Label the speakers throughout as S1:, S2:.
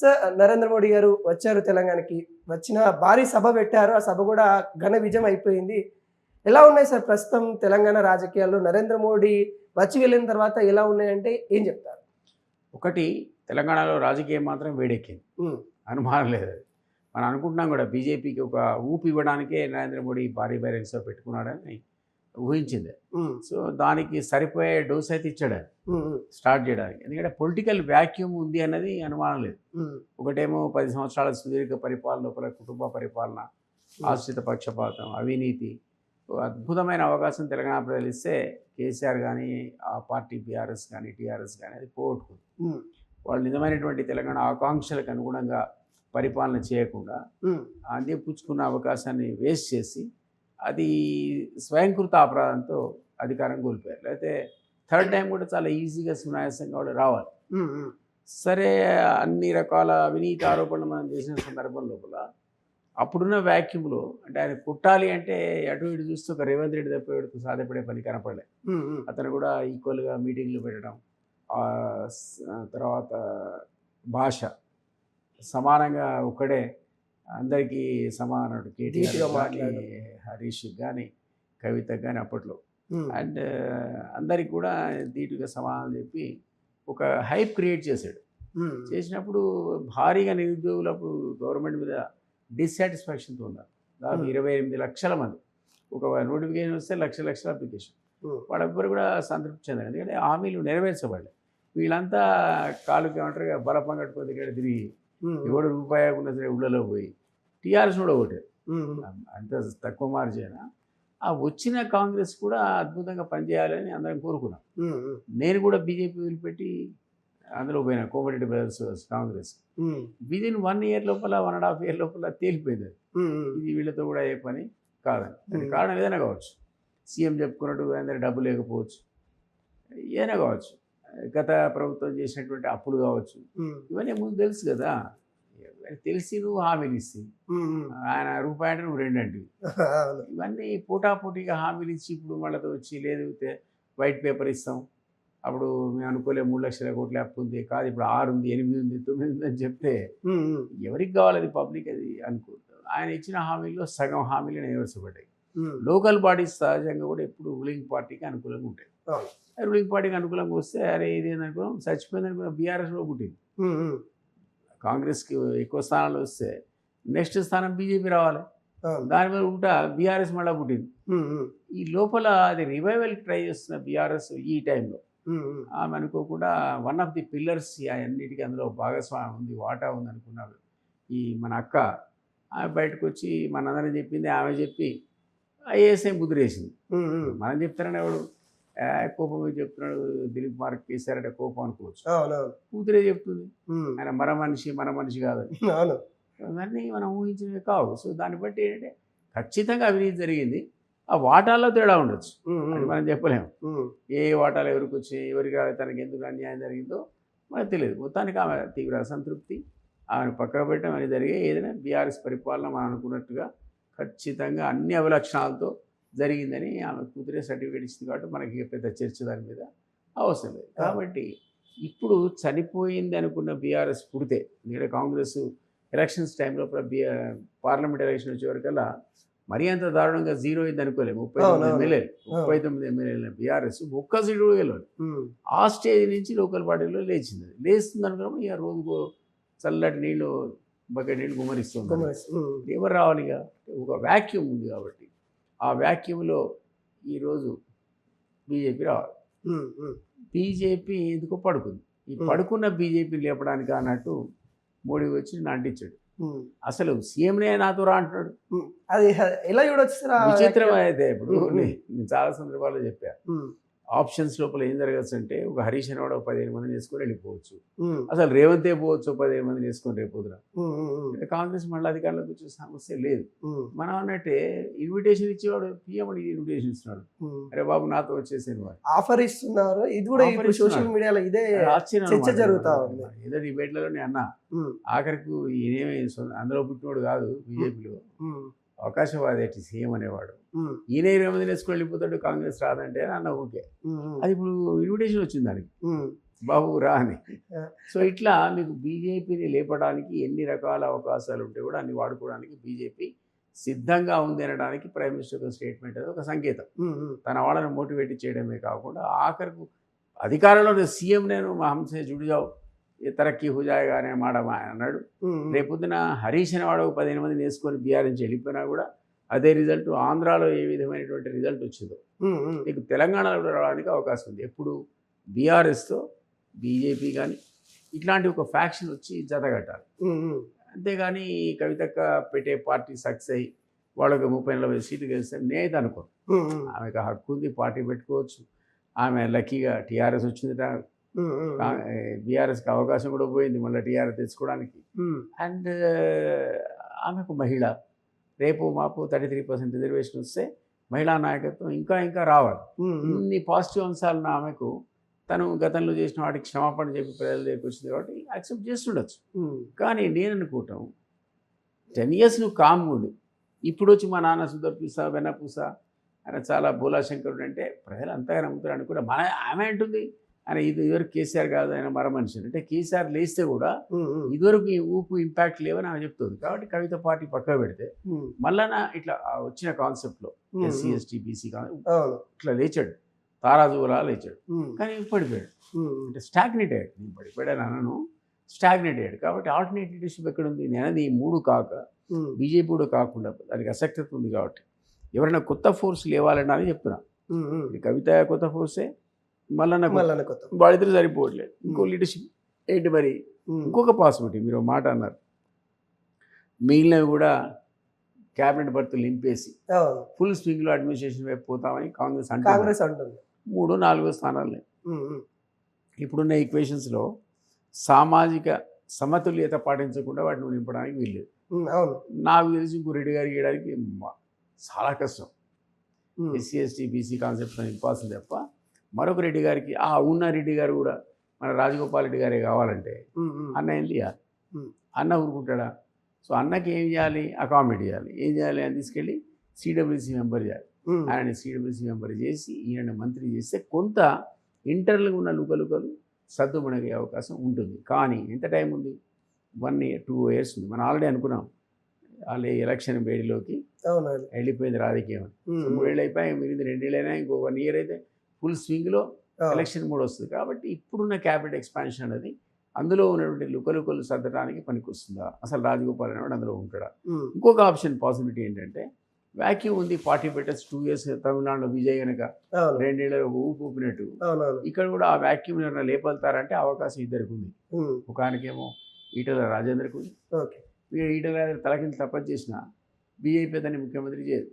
S1: Sir Narendra Modi గారు వచ్చారు తెలంగాణకి. వచ్చిన భారీ సభ పెట్టారు. ఆ సభ కూడా ఘన విజయం అయిపోయింది. ఎలా ఉన్నాయి సార్ ప్రస్తుతం తెలంగాణ రాజకీయాల్లో నరేంద్ర మోడీ వచ్చి వెళ్ళిన తర్వాత ఎలా ఉన్నాయంటే ఏం చెప్తారు?
S2: ఒకటి, తెలంగాణలో రాజకీయం మాత్రం వేడెక్కింది,
S1: హ్మ్.
S2: అనుమానం లేదు. అది మనం అనుకుంటున్నాం కూడా, బీజేపీకి ఒక ఊపి ఇవ్వడానికే నరేంద్ర మోడీ భారీ బహిరంగ పెట్టుకున్నాడని ఊహించింది.
S1: హ్మ్.
S2: సో దానికి సరిపోయే డోస్ అయితే ఇచ్చాడు ఆయన
S1: హ్మ్. హ్మ్.
S2: స్టార్ట్ చేయడానికి. ఎందుకంటే పొలిటికల్ వ్యాక్యూమ్ ఉంది అన్నది అనుమానం లేదు.
S1: హ్మ్.
S2: ఒకటేమో 10 సంవత్సరాల సుదీర్ఘ పరిపాలన లోపల కుటుంబ పరిపాలన, ఆశ్రిత పక్షపాతం, అవినీతి, ఓ అద్భుతమైన అవకాశం తెలంగాణ ప్రజలు ఇస్తే కేసీఆర్ కానీ, ఆ పార్టీ బీఆర్ఎస్ కానీ, టీఆర్ఎస్ కానీ అది పోగొట్టుకుంది.
S1: హ్మ్.
S2: వాళ్ళు నిజమైనటువంటి తెలంగాణ ఆకాంక్షలకు అనుగుణంగా పరిపాలన చేయకుండా
S1: హ్మ్.
S2: అందిపుచ్చుకున్న అవకాశాన్ని వేస్ట్ చేసి అది స్వయంకృత అపరాధంతో అధికారం కోల్పోయారు. లేకపోతే థర్డ్ టైం కూడా చాలా ఈజీగా సునాయాసంగా వాళ్ళు రావాలి.
S1: హ్మ్. హ్మ్.
S2: సరే, అన్ని రకాల అవినీతి ఆరోపణలు మనం చేసిన సందర్భం లోపల అప్పుడున్న వ్యాక్యూమ్లో అంటే ఆయన కుట్టాలి అంటే అటు ఇటు చూస్తూ ఒక రేవంత్ రెడ్డి తప్పేడుకు సాధ్యపడే పని కనపడలే.
S1: హ్మ్. హ్మ్.
S2: అతను కూడా ఈక్వల్గా మీటింగ్లు పెట్టడం, తర్వాత భాష సమానంగా ఒక్కడే అందరికీ సమానడు. కేటీఆర్
S1: ధీటుగా
S2: కానీ,
S1: మాట్లాడడం.
S2: హరీష్ కానీ, కవితకు కానీ అప్పట్లో.
S1: హ్మ్.
S2: అండ్ అందరికి కూడా ధీటుగా సమాధానం చెప్పి ఒక హైప్ క్రియేట్ చేశాడు.
S1: హ్మ్.
S2: చేసినప్పుడు భారీగా నిరుద్యోగులు అప్పుడు గవర్నమెంట్ మీద డిస్సాటిస్ఫాక్షన్తో ఉన్నారు. దాదాపు 28 లక్షల మంది. ఒక నోటిఫికేషన్ వస్తే లక్షల అప్లికేషన్.
S1: హ్మ్.
S2: వాళ్ళెవ్వరు కూడా సంతృప్తి చెందారు. ఎందుకంటే హామీలు నెరవేర్చబడలేదు. వీళ్ళంతా కాలుకి ఏమంటారు బలపం కట్టుకొని ఇక్కడ తిరిగి
S1: హ్మ్.
S2: ఎవడు రూపాయి ఉన్న సరే ఊళ్ళలో పోయి టీఆర్ఎస్ కూడా ఒకటే
S1: హ్మ్.
S2: అంత తక్కువ మార్జైనా ఆ వచ్చిన కాంగ్రెస్ కూడా అద్భుతంగా పనిచేయాలని అందరం కోరుకున్నాం.
S1: హ్మ్. హ్మ్.
S2: నేను కూడా బీజేపీ వదిలిపెట్టి అందులో పోయినా, కోమటిరెడ్డి బ్రదర్స్ కాంగ్రెస్.
S1: హ్మ్.
S2: విదిన్ 1 ఇయర్ లోపల 1.5 ఇయర్ లోపల తేలిపోయింది అది.
S1: హ్మ్. హ్మ్.
S2: ఇది వీళ్ళతో కూడా అయ్యే పని కాదని. అది
S1: Hmm.
S2: కారణం ఏదైనా కావచ్చు. సీఎం చెప్పుకున్నట్టు అందరి డబ్బు లేకపోవచ్చు, ఏదైనా కావచ్చు. గత ప్రభుత్వం చేసినటువంటి అప్పులు కావచ్చు.
S1: హ్మ్.
S2: ఇవన్నీ ముందు తెలుసు కదా. తెలిసి నువ్వు హామీలు ఇస్తే
S1: హ్మ్. హ్మ్.
S2: ఆయన రూపాయి అంటే నువ్వు 2 అంటివి.
S1: అవును.
S2: ఇవన్నీ పోటాపోటీగా హామీలు ఇచ్చి ఇప్పుడు వాళ్ళతో వచ్చి లేదు వైట్ పేపర్ ఇస్తాం, అప్పుడు మేము అనుకోలే 3 లక్షల కోట్ల అప్పు ఉంది, కాదు ఇప్పుడు 6 ఉంది, 8 ఉంది, 9 ఉంది అని చెప్తే
S1: హ్మ్. హ్మ్.
S2: ఎవరికి కావాలి అది? పబ్లిక్ అది అనుకుంటారు. ఆయన ఇచ్చిన హామీల్లో సగం హామీలు నెరవేర్చబడ్డాయి.
S1: హ్మ్.
S2: లోకల్ బాడీస్ సహజంగా కూడా ఎప్పుడు రూలింగ్ పార్టీకి అనుకూలంగా ఉంటాయి.
S1: అవును.
S2: రూలింగ్ పార్టీకి అనుకూలంగా వస్తే అరే ఇది ఏందనుకున్నాం, చచ్చిపోయింది అనుకున్నాం. బీఆర్ఎస్లో పుట్టింది.
S1: హ్మ్. హ్మ్.
S2: కాంగ్రెస్కి ఎక్కువ స్థానాలు వస్తే నెక్స్ట్ స్థానం బీజేపీ రావాలి.
S1: అవును.
S2: దాని మీద ఉంటా బీఆర్ఎస్ మళ్ళీ పుట్టింది.
S1: హ్మ్. హ్మ్.
S2: ఈ లోపల అది రివైవల్కి ట్రై చేస్తున్న బీఆర్ఎస్ ఈ టైంలో
S1: హ్మ్. హ్మ్.
S2: ఆమె అనుకోకుండా వన్ ఆఫ్ ది పిల్లర్స్ అన్నిటికీ అందులో భాగస్వామ్యం ఉంది, వాటా ఉంది అనుకున్నారు. ఈ మన అక్క ఆమె బయటకు వచ్చి మనందరం చెప్పింది, ఆమె చెప్పి ఐఏఎస్ఐ ముద్రేసింది.
S1: హ్మ్. హ్మ్.
S2: మనం చెప్తారని ఎవడు కోపం మీద చెప్తున్నాడు, దిలీప్ మార్క్ కేసీఆర్ కోపం అనుకోవచ్చు.
S1: అవునవును.
S2: కూతురే చెప్తుంది
S1: హ్మ్.
S2: ఆయన మన మనిషి కాదని.
S1: అవును.
S2: అవన్నీ మనం ఊహించినవి కావు. సో దాన్ని బట్టి ఏంటంటే ఖచ్చితంగా అవినీతి జరిగింది. ఆ వాటాల్లో తేడా ఉండొచ్చు,
S1: హ్మ్.
S2: అది
S1: హ్మ్.
S2: మనం చెప్పలేము.
S1: హ్మ్.
S2: ఏ వాటాలు ఎవరికి వచ్చి ఎవరికి తనకి ఎందుకు అన్యాయం జరిగిందో మనకు తెలియదు. మొత్తానికి ఆమె తీవ్ర అసంతృప్తి, ఆమెను పక్కకు పెట్టడం అనేది జరిగే. ఏదైనా బీఆర్ఎస్ పరిపాలన మనం అనుకున్నట్టుగా ఖచ్చితంగా అన్ని అవలక్షణాలతో జరిగిందని ఆమె కూతురే సర్టిఫికేట్ ఇచ్చింది. కాబట్టి మనకి పెద్ద చర్చ దాని మీద అవసరం లేదు. కాబట్టి ఇప్పుడు చనిపోయింది అనుకున్న బీఆర్ఎస్ పుడితే, ఎందుకంటే కాంగ్రెస్ ఎలక్షన్స్ టైంలో పార్లమెంట్ ఎలక్షన్ వచ్చేవరకల్లా మరీ అంత దారుణంగా 0 అయింది అనుకోలేదు. 39 ఎమ్మెల్యేలు, 39 ఎమ్మెల్యేల బీఆర్ఎస్ ఒక్క సీటు కూడా గెలవాలి. ఆ స్టేజ్ నుంచి లోకల్ పార్టీలో లేచింది. లేస్తుంది అనుకున్నప్పుడు ఇక రోజుకో చల్లటి నీళ్ళు, బకెట్ నీళ్ళు గుమ్మరిస్తుంది. ఎవరు రావాలి? ఇక ఒక వ్యాక్యూమ్ ఉంది. కాబట్టి ఆ వ్యాక్యూమ్లో ఈరోజు బీజేపీ రావాలి. బీజేపీ ఎందుకో పడుకుంది. ఈ పడుకున్న బీజేపీ లేపడానికి అన్నట్టు మోడీ వచ్చి అంటించాడు. అసలు సీఎంనే నాతో రా అంటున్నాడు.
S1: అది ఎలా చూడొచ్చు?
S2: విచిత్రం అయితే ఇప్పుడు నేను చాలా సందర్భాల్లో చెప్పాను. ఆప్షన్స్ లోపల ఏం జరగచ్చు అంటే, ఒక హరీష్ అనేవాడు 15 మందిని వేసుకొని వెళ్ళిపోవచ్చు. అసలు రేవంతే పోవచ్చు 15 మందిని వేసుకొని రేపొద్దున. కాంగ్రెస్ మళ్ళీ అధికారంలోకి వచ్చే సమస్య లేదు. మనం అన్నట్టే ఇన్విటేషన్ ఇచ్చేవాడు పిఎం ఇన్విటేషన్ ఇస్తున్నాడు. అరే బాబు నాతో వచ్చేసాను వాడు
S1: ఆఫర్ ఇస్తున్నారు. ఇది కూడా ఇప్పుడు సోషల్ మీడియాలో ఇదే చర్చ జరుగుతా ఉంది.
S2: ఏదో డిబేట్లలో నేను అన్నా, ఆఖరికి ఈయనేమి అందులో పుట్టినోడు కాదు, బీజేపీలో అవకాశవాది అట్టి సీఎం అనేవాడు. ఈయన 20 మంది వేసుకొని వెళ్ళిపోతాడు, కాంగ్రెస్ రాదంటే అన్న ఓకే. అది ఇప్పుడు ఇన్విటేషన్ వచ్చింది దానికి. బాబురా అని.
S1: ఆ.
S2: సో ఇట్లా మీకు బీజేపీని లేపడానికి ఎన్ని రకాల అవకాశాలు ఉంటే కూడా అన్ని వాడుకోవడానికి బీజేపీ సిద్ధంగా ఉంది అనడానికి ప్రైమ్ మినిస్టర్ యొక్క స్టేట్మెంట్ అది ఒక సంకేతం. తన వాళ్ళని మోటివేట్ చేయడమే కాకుండా ఆఖరికి అధికారంలో సీఎం నేను హంసే జుడిజావు తరక్కి హుజాయిగా అనే మాట ఆయన అన్నాడు. రేపొద్దున హరీష్ అనేవాడు 15 మందిని వేసుకొని బీఆర్ నుంచి వెళ్ళిపోయినా కూడా అదే రిజల్ట్ ఆంధ్రాలో ఏ విధమైనటువంటి రిజల్ట్ వచ్చిందో నీకు తెలంగాణలో కూడా రావడానికి అవకాశం ఉంది. ఎప్పుడు బీఆర్ఎస్తో బీజేపీ కానీ ఇట్లాంటి ఒక ఫ్యాక్షన్ వచ్చి జతగట్టాలి. అంతేగాని కవితక్క పెట్టే పార్టీ సక్సెస్ అయ్యి వాళ్ళకి 30-40 సీట్లు గెలిస్తే నేనైతే అనుకోను. ఆమెకు హక్కు ఉంది, పార్టీ పెట్టుకోవచ్చు. ఆమె లక్కీగా టీఆర్ఎస్ వచ్చిందిట, బీఆర్ఎస్కి అవకాశం కూడా పోయింది మళ్ళీ టీఆర్ఎస్ తెచ్చుకోవడానికి. అండ్ ఆమెకు మహిళ, రేపు మాపు 33% రిజర్వేషన్ వస్తే మహిళా నాయకత్వం ఇంకా ఇంకా రావాలి. ఇన్ని పాజిటివ్ అంశాలను ఆమెకు తను గతంలో చేసిన వాటికి క్షమాపణ చెప్పి ప్రజల దగ్గరికి వచ్చింది కాబట్టి యాక్సెప్ట్ చేస్తుండొచ్చు. కానీ నేను అనుకుంటాం 10 years నువ్వు కామ్గా ఉండి ఇప్పుడు వచ్చి మా నాన్న సుధర్పూస వెన్నపూస ఆయన చాలా బోలాశంకరుడు అంటే ప్రజలు అంతగా నమ్ముతారు అనుకుంటా. ఆమె అంటుంది ఆయన ఇదివరకు కేసీఆర్ కాదు ఆయన మర మనిషి అంటే కేసీఆర్ లేస్తే కూడా ఇదివరకు ఈ ఊపు ఇంపాక్ట్ లేవని ఆమె చెప్తుంది. కాబట్టి కవిత పార్టీ పక్కకు పెడితే మళ్ళా ఇట్లా వచ్చిన కాన్సెప్ట్లో ఎస్సీ ఎస్టీ బీసీ ఇట్లా లేచాడు, తారాజువలా లేచాడు. కానీ పడిపోయాడు అంటే స్టాగ్నేట్ అయ్యాడు. నేను పడిపోయాడు అనను, స్టాగ్నేట్ అయ్యాడు. కాబట్టి ఆల్టర్నేట్ లీడర్షిప్ ఎక్కడుంది? నేను ఈ 3 కాక బీజేపీ కూడా కాకుండా దానికి అసక్తి ఉంది. కాబట్టి ఎవరైనా కొత్త ఫోర్స్ లేవాలని అని చెప్తున్నా. కవిత కొత్త ఫోర్సే, మళ్ళీ వాళ్ళిద్దరు సరిపోవట్లేదు. ఇంకో లీడర్షిప్ ఏంటి మరి? ఇంకొక పాసిబిలిటీ మీరు మాట అన్నారు, మిగిలినవి కూడా క్యాబినెట్ బర్తులు నింపేసి ఫుల్ స్వింగ్లో అడ్మినిస్ట్రేషన్ వైపు పోతామని కాంగ్రెస్ అంటుంది. 3-4 స్థానాలే ఇప్పుడున్న ఈక్వేషన్స్లో సామాజిక సమతుల్యత పాటించకుండా వాటిని నింపడానికి వీల్లేదు. నాకు తెలిసి ఇంకో రెడ్డి గారికి ఇవ్వడానికి చాలా కష్టం. ఎస్సీ ఎస్టీ బీసీ కాన్సెప్ట్తో నింపాల్సింది తప్ప మరొక రెడ్డి గారికి ఉన్న రెడ్డి గారు కూడా మన రాజగోపాల్ రెడ్డి గారే కావాలంటే అన్న ఏం చేయాలి? అన్న ఊరుకుంటాడా? సో అన్నకి ఏం చేయాలి? అకామిడేట్ చేయాలి. ఏం చేయాలి? అని తీసుకెళ్ళి సిడబ్ల్యూసీ మెంబర్ చేయాలి. ఆయన సిడబ్ల్యూసీ మెంబర్ చేసి ఈయన మంత్రి చేస్తే కొంత ఇంటర్లో ఉన్న లుకలుకలు సర్దుమణగే అవకాశం ఉంటుంది. కానీ ఎంత టైం ఉంది? 1 year 2 years ఉంది. మనం ఆల్రెడీ అనుకున్నాం వాళ్ళు ఎలక్షన్ వేడిలోకి వెళ్ళిపోయింది రాజకీయం. 3 ఏళ్ళు అయిపోయి మిగిలింది 2 ఏళ్ళైనా ఇంకో 1 year అయితే ఫుల్ స్వింగ్లో ఎలక్షన్ కూడా వస్తుంది. కాబట్టి ఇప్పుడున్న క్యాబినెట్ ఎక్స్పాన్షన్ అనేది అందులో ఉన్నటువంటి లుకలుకలు సర్దడానికి పనికొస్తుందా? అసలు రాజగోపాల్ అనేవాడు అందులో ఉంటాడా? ఇంకొక ఆప్షన్ పాసిబిలిటీ ఏంటంటే వ్యాక్యూమ్ ఉంది, పార్టీ పెట్టర్స్ 2 years తమిళనాడులో విజయ్ కనుక 2 ఏళ్ళ ఊపినట్టు ఇక్కడ కూడా ఆ వ్యాక్యూమ్ ఏమైనా లేపలుతారంటే అవకాశం ఇద్దరికి ఉంది. ఒక ఆయనకేమో ఈటల రాజేంద్రకు ఉంది. ఈటల రాజేంద్ర తలకింద తప్పని చేసిన బీజేపీ దాన్ని ముఖ్యమంత్రి చేయదు.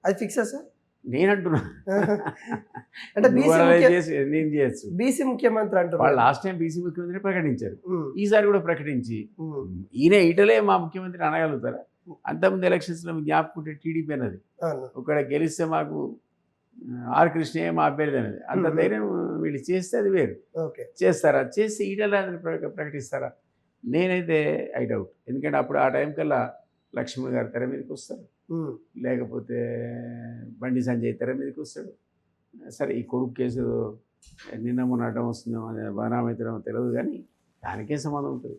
S1: అది ఫిక్సా సార్?
S2: నేను అంటున్నా
S1: అంటే
S2: నేను చేయొచ్చు.
S1: బీసీ ముఖ్యమంత్రి అంటారు.
S2: వాళ్ళు లాస్ట్ టైం బీసీ ముఖ్యమంత్రి ప్రకటించారు, ఈసారి కూడా ప్రకటించి ఈయన ఈటలే మా ముఖ్యమంత్రి అనగలుగుతారా? అంతకుముందు ఎలక్షన్స్లో జ్ఞాపకుంటే టీడీపీ అన్నది ఒకడ గెలిస్తే మాకు ఆర్ కృష్ణయ్య మా అభ్యర్థి అనేది. అంత ధైర్యం వీళ్ళు చేస్తే అది వేరు. చేస్తారా? చేస్తే ఈటల ప్రకటిస్తారా? నేనైతే ఐ డౌట్. ఎందుకంటే అప్పుడు ఆ టైం కల్లా లక్ష్మణ్ గారు తెర మీదకి వస్తారు, లేకపోతే బండి సంజయ్ తెర మీదకి వస్తాడు. సరే ఈ కొడుకు కేసు నిన్న మొన్న అడ్డం వస్తుందేమో అనే బనామైతేమో తెలియదు, కానీ దానికే సంబంధం ఉంటుంది.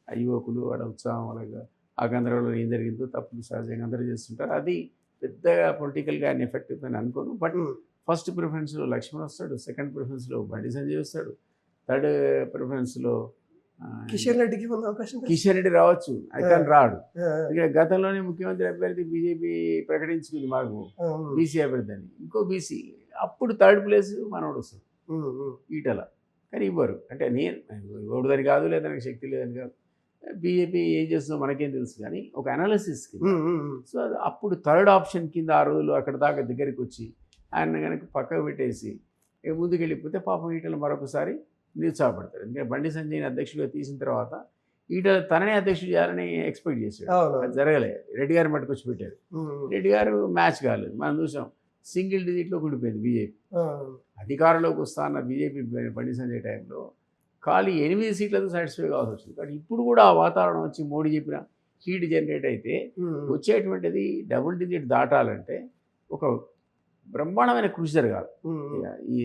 S2: ఆ యువకులు వాడ ఉత్సాహం వాళ్ళగా ఆ గందరగోళంలో ఏం జరిగిందో తప్పులు సహజంగా అందరూ చేస్తుంటారు. అది పెద్దగా పొలిటికల్గా ఆయన ఎఫెక్టివ్ అని అనుకోను. బట్ ఫస్ట్ ప్రిఫరెన్స్లో లక్ష్మణ్ వస్తాడు, సెకండ్ ప్రిఫరెన్స్లో బండి సంజయ్ వస్తాడు, థర్డ్ ప్రిఫరెన్స్లో
S1: కిషన్
S2: రెడ్డి రావచ్చు. అయితే రాడు. ఇక్కడ గతంలోనే ముఖ్యమంత్రి అభ్యర్థి బీజేపీ ప్రకటించుకుంది మాకు బీసీ అభ్యర్థి అని. ఇంకో బీసీ అప్పుడు థర్డ్ ప్లేస్ మనోడు వస్తాడు ఈటల. కానీ ఇవ్వరు. అంటే నేను ఇవ్వడదని కాదు, లేదా నాకు శక్తి లేదని కాదు, బీజేపీ ఏం చేస్తుందో మనకేం తెలుసు. కానీ ఒక అనాలిసిస్ సో అప్పుడు థర్డ్ ఆప్షన్ కింద ఆ రోజులు అక్కడ దాకా దగ్గరికి వచ్చి ఆయన కనుక పక్కకు పెట్టేసి ముందుకు వెళ్ళిపోతే పాపం ఈటల మరొకసారి నిరుత్సాహపడతాడు. ఎందుకంటే బండి సంజయ్ని అధ్యక్షుడిగా తీసిన తర్వాత ఈటల తననే అధ్యక్షుడు చేయాలని ఎక్స్పెక్ట్ చేశాడు. అది జరగలే. రెడ్డి గారు మట్టుకొచ్చి పెట్టారు. రెడ్డి గారు మ్యాచ్ కాలేదు. మనం చూసాం సింగిల్ డిజిట్లో కూడిపోయింది బీజేపీ. అధికారంలోకి వస్తా అన్న బీజేపీ బండి సంజయ్ టైంలో ఖాళీ 8 సీట్లతో సాటిస్ఫై కావాల్సి వచ్చింది. కానీ ఇప్పుడు కూడా ఆ వాతావరణం వచ్చి మోడీ చెప్పిన హీట్ జనరేట్ అయితే వచ్చేటువంటిది డబుల్ డిజిట్ దాటాలంటే ఒక బ్రహ్మాండమైన కృషి జరగాలి.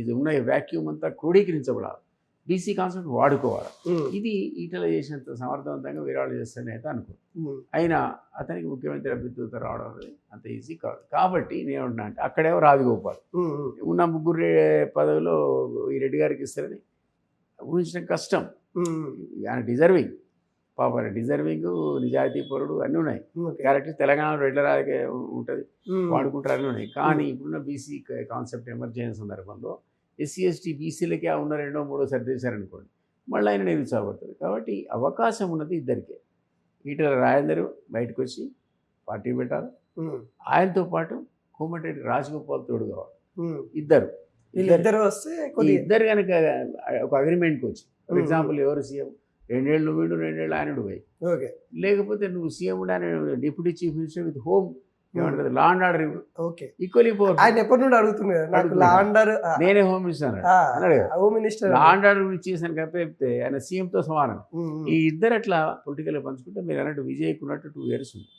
S2: ఇది ఉన్న వ్యాక్యూమ్ అంతా క్రోడీకరించబడాలి. బీసీ కాన్సెప్ట్ వాడుకోవాలి.
S1: ఉమ్,
S2: ఇది ఈటల చేసినంత సమర్థవంతంగా విరాళ చేస్తాడని అయితే అనుకో.
S1: ఉమ్,
S2: అయినా అతనికి ముఖ్యమంత్రి అభ్యర్థితో రావడం అనేది అంత ఈజీ కాదు. కాబట్టి నేనున్నా అంటే అక్కడేమో రాజగోపాల్
S1: ఉమ్, ఉమ్,
S2: ఉన్న ముగ్గురు పదవిలో ఈ రెడ్డి గారికి ఇస్తారని ఊహించడం కష్టం.
S1: ఉమ్,
S2: ఆయన డిజర్వింగ్, పాప డిజర్వింగ్, నిజాయితీ పరుడు అన్నీ ఉన్నాయి.
S1: ఓకే.
S2: క్యారెక్టర్ తెలంగాణలో రెడ్ల రాజకీయం ఉంటుంది,
S1: ఉమ్,
S2: వాడుకుంటారు అన్నీ ఉన్నాయి. కానీ ఇప్పుడున్న బీసీ కాన్సెప్ట్ ఎమర్జ్ అయిన సందర్భంలో ఎస్సీ ఎస్టీ బీసీలకే ఆ ఉన్న రెండో మూడో సర్దేశారనుకోండి, మళ్ళీ ఆయన నిరుత్సాహపడతారు. కాబట్టి అవకాశం ఉన్నది ఇద్దరికే. ఈటల రాజేందర్ బయటకు వచ్చి పార్టీ పెట్టాలి,
S1: ఉమ్,
S2: ఆయనతో పాటు కోమటిరెడ్డి రాజగోపాల్ తోడు కావాలి.
S1: ఉమ్.
S2: ఇద్దరు
S1: వీళ్ళిద్దరు వస్తే
S2: ఈ
S1: కొద్దిగా
S2: ఇద్దరు కనుక ఒక అగ్రిమెంట్కి వచ్చి, ఫర్
S1: ఉమ్.
S2: ఎగ్జాంపుల్ ఎవరు సీఎం, 2 ఏళ్ళు నువ్వు వీడు, 2 ఏళ్ళు ఆయన పోయి,
S1: ఓకే.
S2: లేకపోతే నువ్వు సీఎం ఆయన deputy chief minister with home ఏమంటుంది law and order
S1: okay.
S2: Equally power.
S1: ఆయన ఎప్పటి నుండి అడుగుతున్నారు నాకు
S2: అడుగుతున్నాడు.
S1: లాండర్
S2: నేనే హోమ్ మినిస్టర్ అన్నాడు. అన్నాడు కదా,
S1: home minister.
S2: Law and order గురించి చేసిన కప్పితే ఆయన సీఎంతో సమానం. ఈ ఇద్దరు అట్లా పొలిటికల్గా పంచుకుంటే మీరు అన్నట్టు విజయ్కి ఉన్నట్టు 2 years ఉంది.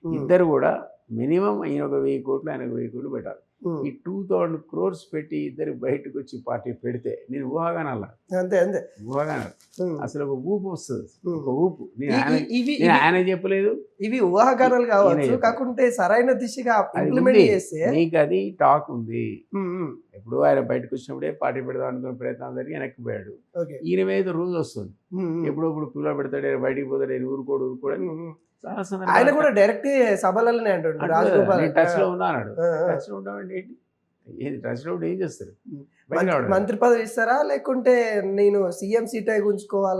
S2: ఇద్దరు కూడా మినిమం ఈయన ఒక 1000 కోట్లు, ఆయన 1000 కోట్లు పెట్టాలి. ఈ 2000 crores పెట్టి ఇద్దరు బయటకు వచ్చి పార్టీ పెడితే నేను ఊహాగానాల
S1: అంతే అంతే.
S2: ఊహాగానాలు
S1: ఉమ్.
S2: అసలు ఒక ఊపు వస్తుంది,
S1: ఉమ్.
S2: ఒక ఊపు. నేను
S1: ఈ-
S2: ఆయన
S1: ఈ- ఇవి
S2: నేను ఆయన చెప్పలేదు,
S1: ఇవి ఊహాగానాలు
S2: ఈయన
S1: కావచ్చు,
S2: చెప్పాడు.
S1: కాకుంటే సరైన దిశగా
S2: అది
S1: ఇంప్లిమెంట్
S2: ఉంది.
S1: చేస్తే
S2: నీకు అది టాక్ ఉంది.
S1: ఉమ్, ఉమ్.
S2: ఎప్పుడు ఆయన బయటకు వచ్చినప్పుడే పార్టీ పెడదాం అనుకున్న ప్రయత్నం జరిగి వెనక్కిపోయాడు.
S1: ఓకే.
S2: ఈయన మీద రోజు వస్తుంది,
S1: ఉమ్, ఉమ్.
S2: ఎప్పుడప్పుడు పిల్లలు పెడతాడు, బయటికి పోతాడు, ఊరుకోడు
S1: ఉమ్, ఉమ్.
S2: చాలా
S1: ఆయన కూడా డైరెక్ట్ సభలనే అంటాడు రాజగోపాల్.
S2: టచ్ లో ఉన్నా అన్నాడు.
S1: ఆ, ఆ.
S2: టచ్ లో ఉంటామంటే ఏంటి, ఏది టచ్ లో ఉంటే ఏం చేస్తారు?
S1: ఉమ్.
S2: బయటికి రావడం.
S1: మంత్రి పదవి ఇస్తారా లేకుంటే నేను సీఎం సీట్ అనే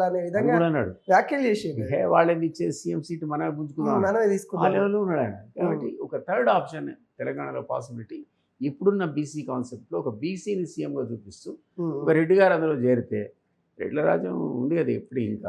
S2: అది
S1: విధంగా
S2: కూడా అన్నాడు.
S1: వ్యాఖ్యలు చేసిండు.
S2: హే, వాళ్ళని ఇచ్చే సీఎం సీట్ మనమే పుంజుకుందాం
S1: మనమే
S2: ఆ
S1: తీసుకున్నాం.
S2: లెవెల్లో ఉన్నాడు ఆయన. కాబట్టి ఒక థర్డ్ ఆప్షన్ తెలంగాణలో పాసిబిలిటీ ఇప్పుడున్న బీసీ కాన్సెప్ట్లో ఒక బీసీని సీఎంగా చూపిస్తూ
S1: ఉమ్,
S2: ఒక రెడ్డి గారు అందులో చేరితే రెడ్ల రాజ్యం ఉంది కదా ఎప్పుడు ఇంకా